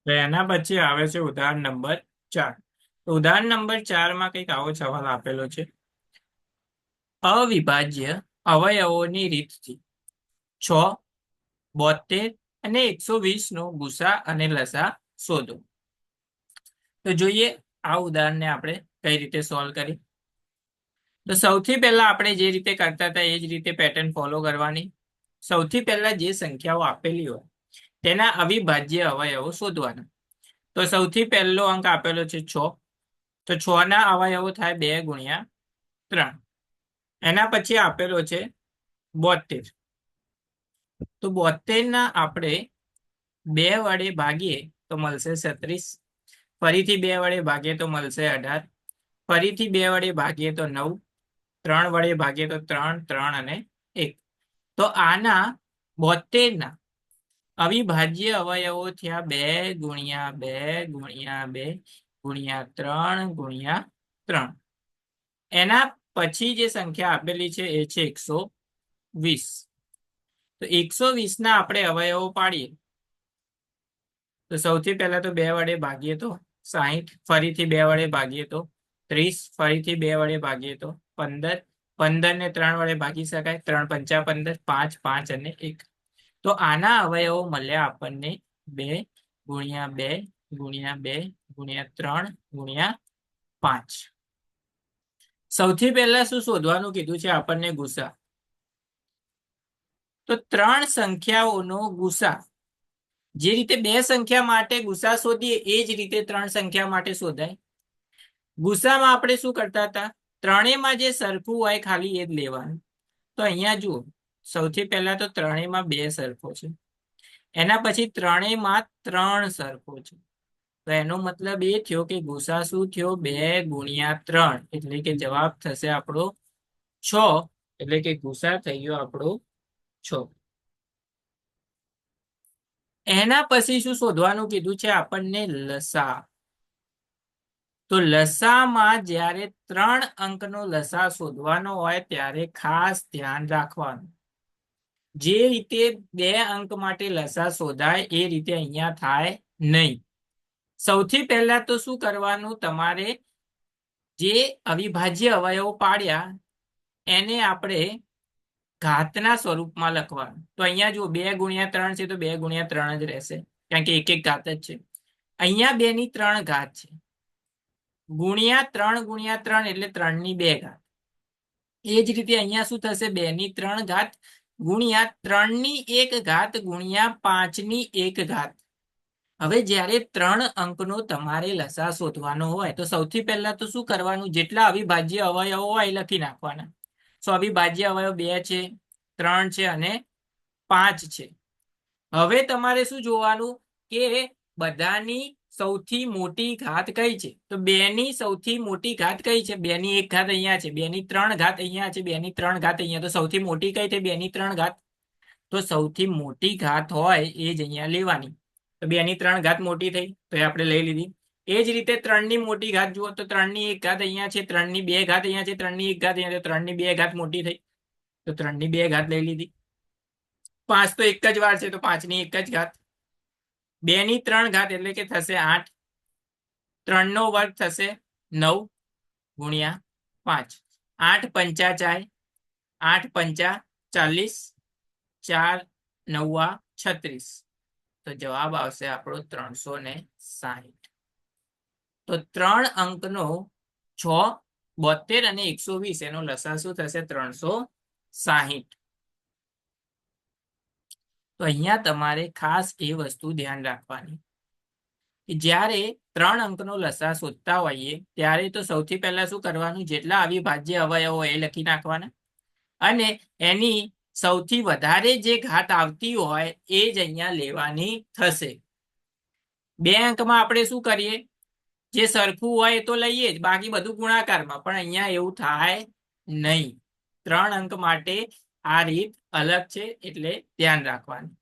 તો એના પછી આવે છે ઉદાહરણ નંબર 4. તો ઉદાહરણ નંબર 4માં કંઈક આવો સવાલ આપેલો છે. અવિભાજ્ય અવયવોની રીતથી 6, 72 અને 120 નો ગુસા અને લસા શોધો. તો જોઈએ આ ઉદાહરણને આપણે કઈ રીતે સોલ્વ કરી. તો સૌથી પહેલા આપણે જે રીતે કરતા હતા એ જ રીતે પેટર્ન ફોલો કરવાની. સૌથી પહેલા જે સંખ્યાઓ આપેલી હોય તેના અવિભાજ્ય અવયવો શોધવાના. તો સૌથી પહેલો અંક આપેલો છે 6. તો 6 ના અવયવો થાય 2 ગુણ્યા 3. એના પછી આપેલો છે 72. તો 72 ના આપણે 2 વડે ભાગીએ તો મળશે 36. ફરીથી 2 વડે ભાગીએ તો મળશે 18. ફરીથી 2 વડે ભાગીએ તો 9. 3 વડે ભાગીએ તો 3, 3 અને 1. તો આના 72 ના અવિભાજ્ય અવયવો થયા 2 ગુણ્યા 2 ગુણ્યા 2 ગુણ્યા 3 ગુણ્યા 3. એના પછી જે સંખ્યા આપેલી છે એ છે 120. તો 120 ના આપણે અવયવો પાડીએ તો સૌથી પહેલા તો 2 વડે ભાગીએ તો 60. ફરીથી 2 વડે ભાગીએ તો 30. ફરીથી 2 વડે ભાગીએ તો 15. 15 ને 3 વડે ભાગી શકાય. 3 પંચા 15, 5, 5 અને 1. તો આના અવયવો મળ્યા આપણને 2 ગુણ્યા 2 ગુણ્યા 2 ગુણ્યા 3 ગુણ્યા 5. સૌથી પહેલા શું શોધવાનું કીધું છે આપણને? ગુસા. તો 3 સંખ્યાઓનો ગુસા જે રીતે 2 સંખ્યા માટે ગુસા શોધીએ એ જ રીતે 3 સંખ્યા માટે શોધાય. ગુસામાં આપણે શું કરતા હતા? ત્રણેયમાં જે સરખું હોય ખાલી એ જ લેવાનું. તો અહીંયા જુઓ, સૌથી પહેલા તો ત્રણેયમાં 2 સરખો છે. એના પછી ત્રણેયમાં 3 સરખો છે. તો એનો મતલબ એ થયો કે ગુસા શું થયો? 2 ગુણ્યા 3. એટલે કે જવાબ થશે આપણો 6. એટલે કે ગુસા થઈ ગયો આપણો 6. એના પછી શું શોધવાનું કીધું છે આપણને? લસા. તો લસામાં જ્યારે 3 અંકનો લસા શોધવાનો હોય ત્યારે ખાસ ધ્યાન રાખવાનું. જે રીતે 2 અંક માટે લસા શોધાય એ રીતે અહીંયા થાય નહીં. સૌથી પહેલા તો શું કરવાનું? તમારે જે અવિભાજ્ય અવયવો પાડ્યા એને આપણે ઘાતના સ્વરૂપમાં લખવાનું. તો અહીંયા જુઓ 2 ગુણ્યા 3 છે તો 2 ગુણ્યા 3 જ રહેશે, કારણ કે એક એક ઘાત જ છે. અહીંયા 2 ની 3 ઘાત છે. ગુણ્યા 3 ગુણ્યા 3 એટલે 3 ની 2 ઘાત. એ જ રીતે અહીંયા શું થશે? 2 ની 3 ઘાત ગુણ્યા 3 ની 1 ઘાત ગુણ્યા 5 ની 1 ઘાત. હવે જ્યારે 3 અંકનો તમારે લસા શોધવાનો હોય તો સૌથી પહેલા તો શું કરવાનું? જેટલા અવિભાજ્ય અવયવો હોય એ લખી નાખવાના. સો અવિભાજ્ય અવયવ 2 છે, 3 છે અને 5 છે. હવે તમારે શું જોવાનું કે બધાની સૌથી મોટી ઘાત કઈ છે? તો 2 ની સૌથી મોટી ઘાત કઈ છે? 2 ની 1 ઘાત અહીંયા છે, 2 ની 3 ઘાત અહીંયા છે, 2 ની 3 ઘાત અહીંયા. તો સૌથી મોટી કઈ છે? 2 ની 3 ઘાત. તો સૌથી મોટી ઘાત હોય એ જ અહીંયા લેવાની. તો 2 ની 3 ઘાત મોટી થઈ તો એ આપણે લઈ લીધી. એ જ રીતે 3 ની મોટી ઘાત જુઓ તો 3 ની 1 ઘાત અહીંયા છે, 3 ની 2 ઘાત અહીંયા છે, 3 ની 1 ઘાત અહીંયા છે. 3 ની 2 ઘાત મોટી થઈ તો 3 ની 2 ઘાત લઈ લીધી. 5 તો એક જ વાર છે તો 5 ની 1 જ ઘાત. 2 ની 3 ઘાત એટલે કે થશે 8. 3 નો વર્ગ થશે 9 ગુણ્યા 5. 8 પંચા 4, 8 પંચા 40, 4 નવા 36. તો જવાબ આવશે આપણો 360. તો 3 અંકનો 6, 72 અને 120 એનો લસા શું થશે? 360. તો અહીંયા તમારે ખાસ એ વસ્તુ ધ્યાન રાખવાની કે જ્યારે 3 અંકનો લસા શોધતા હોઈએ ત્યારે તો સૌથી પહેલા શું કરવાનું? જેટલા અવિભાજ્ય અવયવો એ લખી નાખવાના અને એની સૌથી વધારે જે ઘાત આવતી હોય એ જ અહીંયા લેવાની થશે. 2 અંકમાં આપણે શું કરીએ? જે સરખું હોય એ તો લઈએ જ, બાકી બધું ગુણાકારમાં. પણ અહીંયા એવું થાય નહીં. 3 અંક માટે આ રીત અલગ છે એટલે ધ્યાન રાખવાનું.